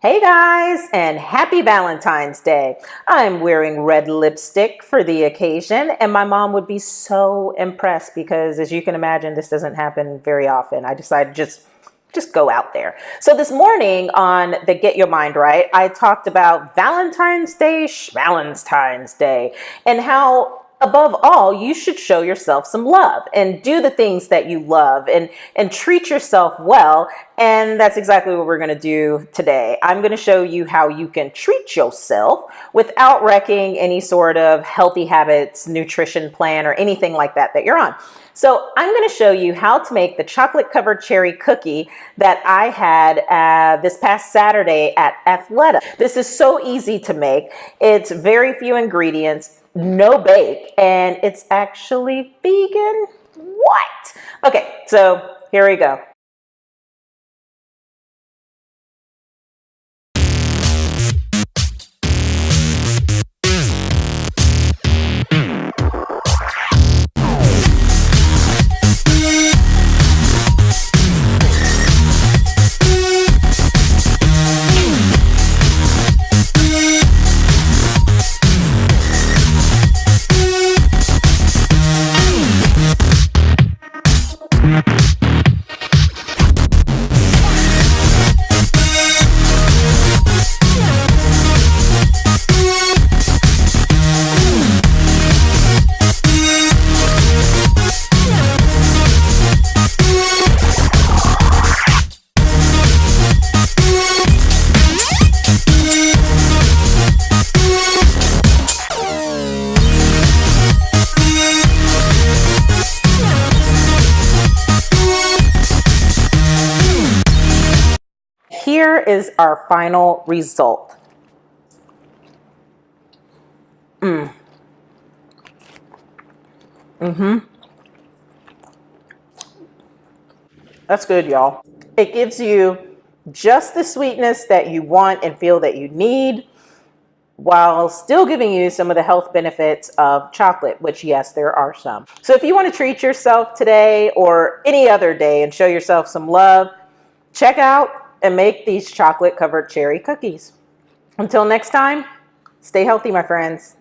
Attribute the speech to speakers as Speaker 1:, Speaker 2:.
Speaker 1: Hey guys, and happy Valentine's Day. I'm wearing red lipstick for the occasion, and my mom would be so impressed because, as you can imagine, this doesn't happen very often. I decided to just go out there. So this morning on the Get Your Mind Right, I talked about Valentine's Day, Schvalentine's Day, and how above all, you should show yourself some love and do the things that you love and treat yourself well. And that's exactly what we're going to do today. I'm going to show you how you can treat yourself without wrecking any sort of healthy habits, nutrition plan, or anything like that you're on. So I'm going to show you how to make the chocolate covered cherry cookie that I had this past Saturday at Athleta. This is so easy to make. It's very few ingredients, no bake, and it's actually vegan. What? Okay, so here we go. Here is our final result. That's good, y'all. It gives you just the sweetness that you want and feel that you need, while still giving you some of the health benefits of chocolate, which yes, there are some. So if you want to treat yourself today or any other day and show yourself some love, check out and make these chocolate covered cherry cookies. Until next time, stay healthy, my friends.